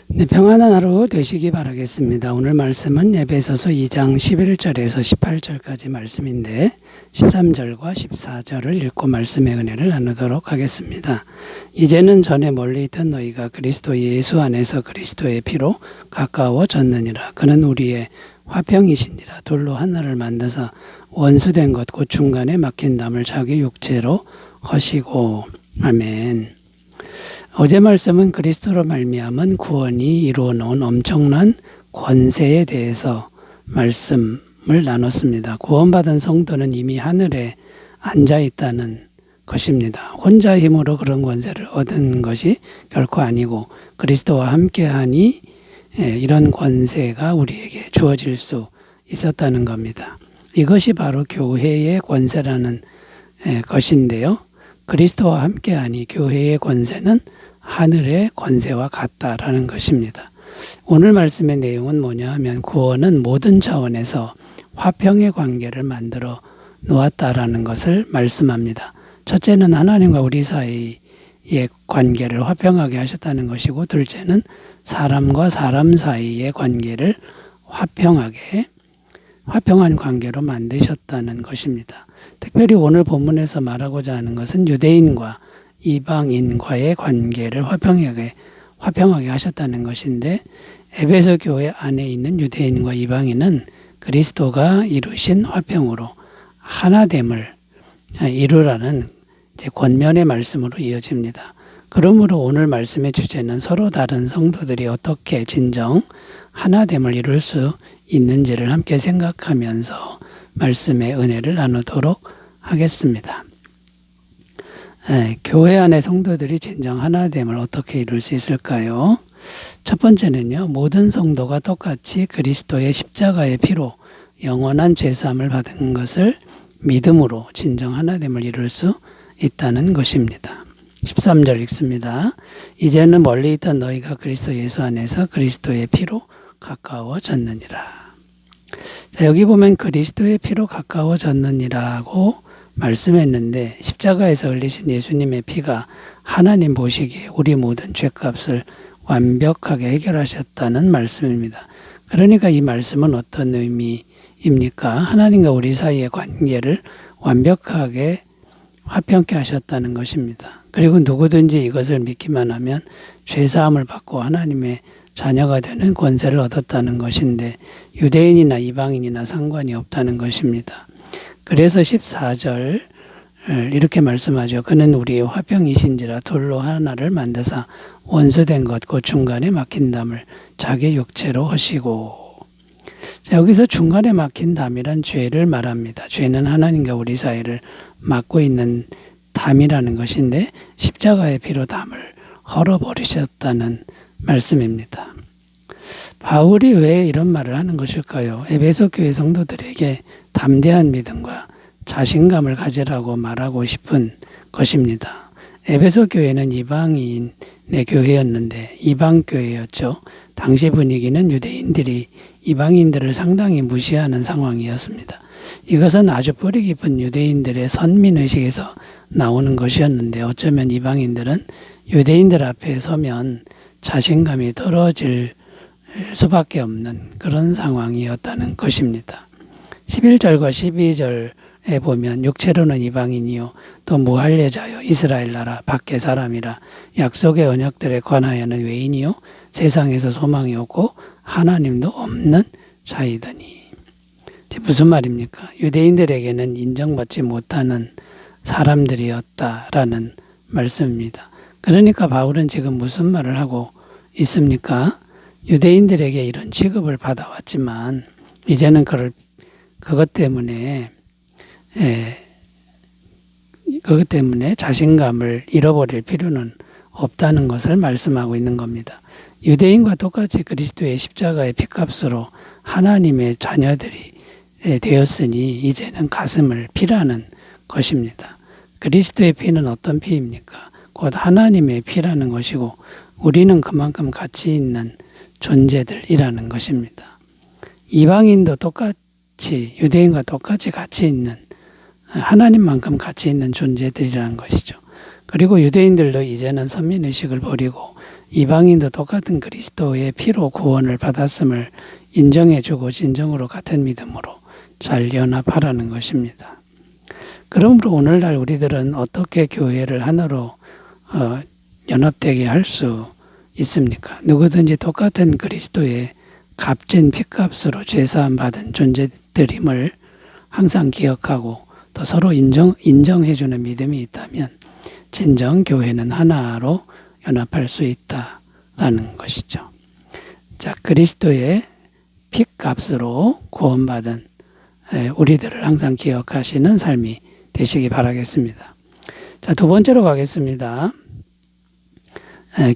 네, 평안한 하루 되시기 바라겠습니다. 오늘 말씀은 에베소서 2장 11절에서 18절까지 말씀인데 13절과 14절을 읽고 말씀의 은혜를 나누도록 하겠습니다. 이제는 전에 멀리 있던 너희가 그리스도 예수 안에서 그리스도의 피로 가까워졌느니라. 그는 우리의 화평이시니라. 돌로 하나를 만드사 원수된 것 곧 중간에 막힌 담을 자기 육체로 허시고. 아멘. 어제 말씀은 그리스도로 말미암은 구원이 이루어 놓은 엄청난 권세에 대해서 말씀을 나눴습니다. 구원받은 성도는 이미 하늘에 앉아 있다는 것입니다. 혼자 힘으로 그런 권세를 얻은 것이 결코 아니고 그리스도와 함께하니 이런 권세가 우리에게 주어질 수 있었다는 겁니다. 이것이 바로 교회의 권세라는 것인데요. 그리스도와 함께하니 교회의 권세는 하늘의 권세와 같다라는 것입니다. 오늘 말씀의 내용은 뭐냐 하면 구원은 모든 차원에서 화평의 관계를 만들어 놓았다라는 것을 말씀합니다. 첫째는 하나님과 우리 사이의 관계를 화평하게 하셨다는 것이고, 둘째는 사람과 사람 사이의 관계를 화평한 관계로 만드셨다는 것입니다. 특별히 오늘 본문에서 말하고자 하는 것은 유대인과 이방인과의 관계를 화평하게 하셨다는 것인데, 에베소 교회 안에 있는 유대인과 이방인은 그리스도가 이루신 화평으로 하나됨을 이루라는 권면의 말씀으로 이어집니다. 그러므로 오늘 말씀의 주제는 서로 다른 성도들이 어떻게 진정 하나됨을 이룰 수 있는지를 함께 생각하면서 말씀의 은혜를 나누도록 하겠습니다. 교회 안의 성도들이 진정 하나됨을 어떻게 이룰 수 있을까요? 첫 번째는요, 모든 성도가 똑같이 그리스도의 십자가의 피로 영원한 죄사함을 받은 것을 믿음으로 진정 하나됨을 이룰 수 있다는 것입니다. 13절 읽습니다. 이제는 멀리 있던 너희가 그리스도 예수 안에서 그리스도의 피로 가까워졌느니라. 자, 여기 보면 그리스도의 피로 가까워졌느니라고 말씀했는데, 십자가에서 흘리신 예수님의 피가 하나님 보시기에 우리 모든 죄값을 완벽하게 해결하셨다는 말씀입니다. 그러니까 이 말씀은 어떤 의미입니까? 하나님과 우리 사이의 관계를 완벽하게 화평케 하셨다는 것입니다. 그리고 누구든지 이것을 믿기만 하면 죄사함을 받고 하나님의 자녀가 되는 권세를 얻었다는 것인데, 유대인이나 이방인이나 상관이 없다는 것입니다. 그래서 14절 이렇게 말씀하죠. 그는 우리의 화평이신지라 돌로 하나를 만드사 원수된 것 곧 중간에 막힌 담을 자기 육체로 허시고. 자, 여기서 중간에 막힌 담이란 죄를 말합니다. 죄는 하나님과 우리 사이를 막고 있는 담이라는 것인데, 십자가의 피로 담을 헐어버리셨다는 말씀입니다. 바울이 왜 이런 말을 하는 것일까요? 에베소 교회 성도들에게 담대한 믿음과 자신감을 가지라고 말하고 싶은 것입니다. 에베소 교회는 이방인의 교회였는데 이방 교회였죠. 당시 분위기는 유대인들이 이방인들을 상당히 무시하는 상황이었습니다. 이것은 아주 뿌리 깊은 유대인들의 선민의식에서 나오는 것이었는데, 어쩌면 이방인들은 유대인들 앞에 서면 자신감이 떨어질 수밖에 없는 그런 상황이었다는 것입니다. 11절과 12절에 보면 육체로는 이방인이요 또 무할례자요 이스라엘 나라 밖의 사람이라 약속의 언약들에 관하여는 외인이요 세상에서 소망이 없고 하나님도 없는 자이더니. 무슨 말입니까? 유대인들에게는 인정받지 못하는 사람들이었다라는 말씀입니다. 그러니까 바울은 지금 무슨 말을 하고 있습니까? 유대인들에게 이런 취급을 받아왔지만 이제는 그것 때문에 자신감을 잃어버릴 필요는 없다는 것을 말씀하고 있는 겁니다. 유대인과 똑같이 그리스도의 십자가의 피값으로 하나님의 자녀들이 되었으니 이제는 가슴을 피라는 것입니다. 그리스도의 피는 어떤 피입니까? 곧 하나님의 피라는 것이고, 우리는 그만큼 가치 있는 존재들이라는 것입니다. 이방인도 똑같이 유대인과 똑같이 가치 있는, 하나님만큼 가치 있는 존재들이라는 것이죠. 그리고 유대인들도 이제는 선민의식을 버리고 이방인도 똑같은 그리스도의 피로 구원을 받았음을 인정해주고 진정으로 같은 믿음으로 잘 연합하라는 것입니다. 그러므로 오늘날 우리들은 어떻게 교회를 하나로 연합되게 할 수 있습니까? 누구든지 똑같은 그리스도의 값진 피값으로 죄사함 받은 존재들임을 항상 기억하고 또 서로 인정해주는 믿음이 있다면 진정 교회는 하나로 연합할 수 있다라는 것이죠. 자, 그리스도의 피값으로 구원받은 우리들을 항상 기억하시는 삶이 되시기 바라겠습니다. 자, 두 번째로 가겠습니다.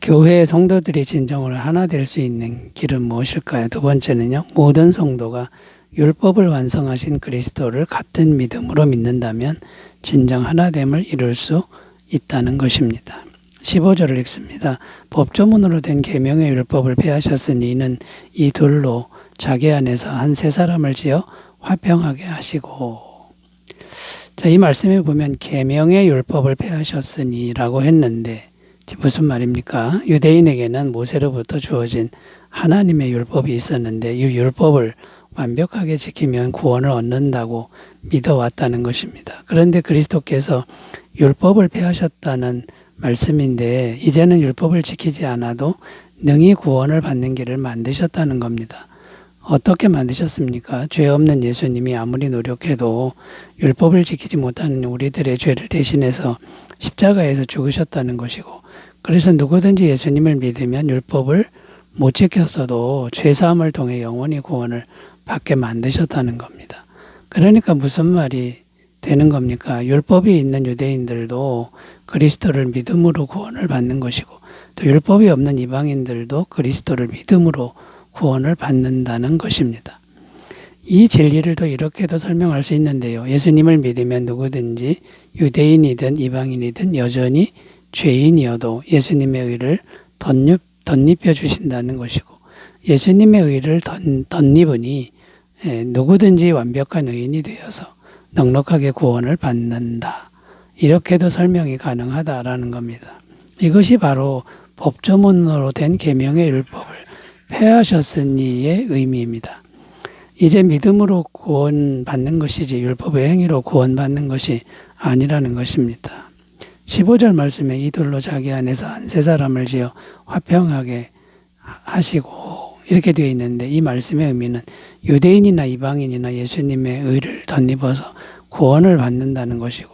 교회 성도들이 진정으로 하나 될 수 있는 길은 무엇일까요? 두 번째는요, 모든 성도가 율법을 완성하신 그리스도를 같은 믿음으로 믿는다면 진정 하나됨을 이룰 수 있다는 것입니다. 15절을 읽습니다. 법조문으로 된 계명의 율법을 폐하셨으니 이는 이 둘로 자기 안에서 한 세 사람을 지어 화평하게 하시고. 자, 이 말씀에 보면 계명의 율법을 폐하셨으니라고 했는데 무슨 말입니까? 유대인에게는 모세로부터 주어진 하나님의 율법이 있었는데 이 율법을 완벽하게 지키면 구원을 얻는다고 믿어왔다는 것입니다. 그런데 그리스도께서 율법을 폐하셨다는 말씀인데 이제는 율법을 지키지 않아도 능히 구원을 받는 길을 만드셨다는 겁니다. 어떻게 만드셨습니까? 죄 없는 예수님이 아무리 노력해도 율법을 지키지 못하는 우리들의 죄를 대신해서 십자가에서 죽으셨다는 것이고, 그래서 누구든지 예수님을 믿으면 율법을 못 지켰어도 죄사함을 통해 영원히 구원을 받게 만드셨다는 겁니다. 그러니까 무슨 말이 되는 겁니까? 율법이 있는 유대인들도 그리스도를 믿음으로 구원을 받는 것이고 또 율법이 없는 이방인들도 그리스도를 믿음으로 구원을 받는다는 것입니다. 이 진리를 또 이렇게도 설명할 수 있는데요. 예수님을 믿으면 누구든지 유대인이든 이방인이든 여전히 죄인이어도 예수님의 의를 덧입혀 주신다는 것이고, 예수님의 의를 덧입으니 누구든지 완벽한 의인이 되어서 넉넉하게 구원을 받는다. 이렇게도 설명이 가능하다라는 겁니다. 이것이 바로 법조문으로 된 계명의 율법을 폐하셨으니의 의미입니다. 이제 믿음으로 구원받는 것이지 율법의 행위로 구원받는 것이 아니라는 것입니다. 15절 말씀에 이둘로 자기 안에서 한 세 사람을 지어 화평하게 하시고 이렇게 되어 있는데 이 말씀의 의미는 유대인이나 이방인이나 예수님의 의를 덧입어서 구원을 받는다는 것이고,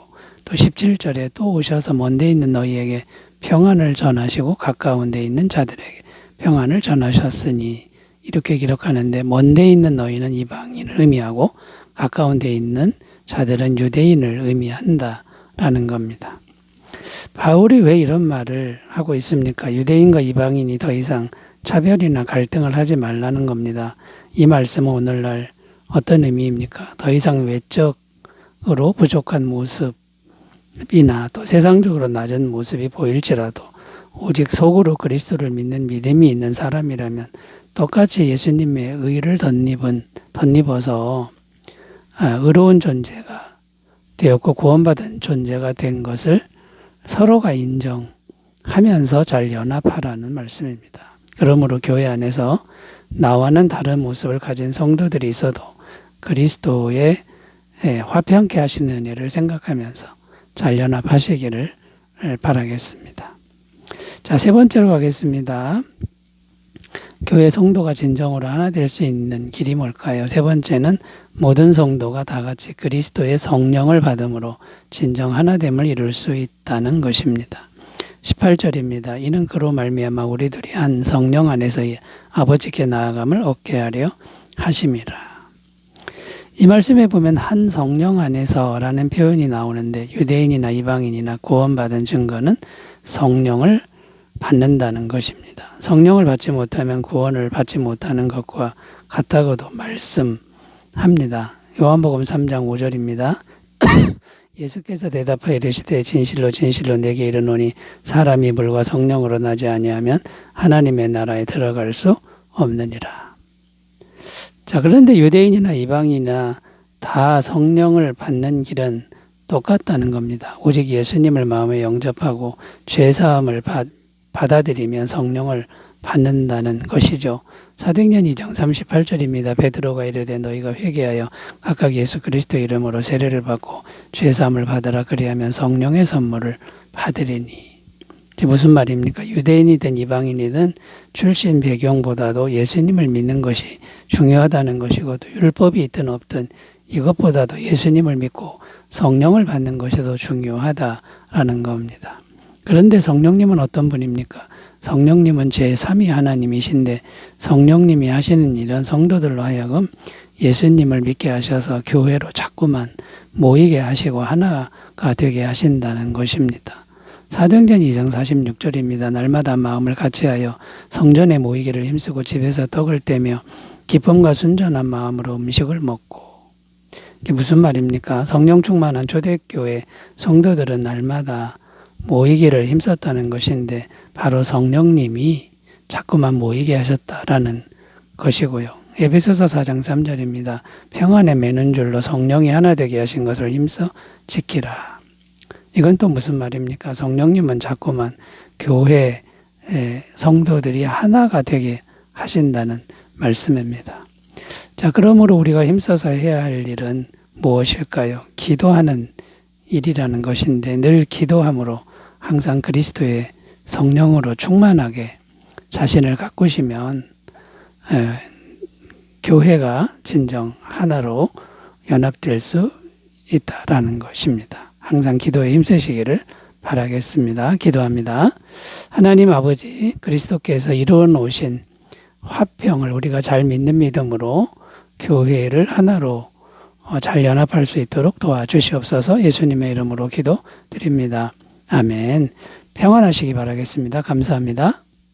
또 17절에 또 오셔서 먼데 있는 너희에게 평안을 전하시고 가까운 데 있는 자들에게 평안을 전하셨으니 이렇게 기록하는데, 먼데 있는 너희는 이방인을 의미하고 가까운 데 있는 자들은 유대인을 의미한다라는 겁니다. 바울이 왜 이런 말을 하고 있습니까? 유대인과 이방인이 더 이상 차별이나 갈등을 하지 말라는 겁니다. 이 말씀은 오늘날 어떤 의미입니까? 더 이상 외적으로 부족한 모습이나 또 세상적으로 낮은 모습이 보일지라도 오직 속으로 그리스도를 믿는 믿음이 있는 사람이라면 똑같이 예수님의 의를 덧입어서 의로운 존재가 되었고 구원받은 존재가 된 것을 서로가 인정하면서 잘 연합하라는 말씀입니다. 그러므로 교회 안에서 나와는 다른 모습을 가진 성도들이 있어도 그리스도의 화평케 하시는 은혜를 생각하면서 잘 연합하시기를 바라겠습니다. 자, 세 번째로 가겠습니다. 교회 성도가 진정으로 하나 될 수 있는 길이 뭘까요? 세 번째는 모든 성도가 다 같이 그리스도의 성령을 받음으로 진정 하나됨을 이룰 수 있다는 것입니다. 18절입니다. 이는 그로 말미암아 우리들이 한 성령 안에서의 아버지께 나아감을 얻게 하려 하심이라. 이 말씀에 보면 한 성령 안에서라는 표현이 나오는데 유대인이나 이방인이나 구원받은 증거는 성령을 받는다는 것입니다. 성령을 받지 못하면 구원을 받지 못하는 것과 같다고도 말씀합니다. 요한복음 3장 5절입니다. 예수께서 대답하여 이르시되 진실로 진실로 내게 이르노니 사람이 물과 성령으로 나지 아니하면 하나님의 나라에 들어갈 수 없느니라. 자, 그런데 유대인이나 이방인이나 다 성령을 받는 길은 똑같다는 겁니다. 오직 예수님을 마음에 영접하고 죄사함을 받아들이면 성령을 받는다는 것이죠. 사도행전 2장 38절입니다. 베드로가 이르되 너희가 회개하여 각각 예수 그리스도 이름으로 세례를 받고 죄 사함을 받으라. 그리하면 성령의 선물을 받으리니. 무슨 말입니까? 유대인이든 이방인이든 출신 배경보다도 예수님을 믿는 것이 중요하다는 것이고, 또 율법이 있든 없든 이것보다도 예수님을 믿고 성령을 받는 것이 더 중요하다라는 겁니다. 그런데 성령님은 어떤 분입니까? 성령님은 제3위 하나님이신데, 성령님이 하시는 일은 성도들로 하여금 예수님을 믿게 하셔서 교회로 자꾸만 모이게 하시고 하나가 되게 하신다는 것입니다. 사도행전 2장 46절입니다. 날마다 마음을 같이하여 성전에 모이기를 힘쓰고 집에서 떡을 떼며 기쁨과 순전한 마음으로 음식을 먹고. 이게 무슨 말입니까? 성령 충만한 초대교회 성도들은 날마다 모이기를 힘썼다는 것인데, 바로 성령님이 자꾸만 모이게 하셨다라는 것이고요. 에베소서 4장 3절입니다. 평안에 매는 줄로 성령이 하나 되게 하신 것을 힘써 지키라. 이건 또 무슨 말입니까? 성령님은 자꾸만 교회 성도들이 하나가 되게 하신다는 말씀입니다. 자, 그러므로 우리가 힘써서 해야 할 일은 무엇일까요? 기도하는 일이라는 것인데, 늘 기도함으로 항상 그리스도의 성령으로 충만하게 자신을 가꾸시면 교회가 진정 하나로 연합될 수 있다라는 것입니다. 항상 기도에 힘쓰시기를 바라겠습니다. 기도합니다. 하나님 아버지, 그리스도께서 이루어 놓으신 화평을 우리가 잘 믿는 믿음으로 교회를 하나로 잘 연합할 수 있도록 도와주시옵소서. 예수님의 이름으로 기도드립니다. 아멘. 평안하시기 바라겠습니다. 감사합니다.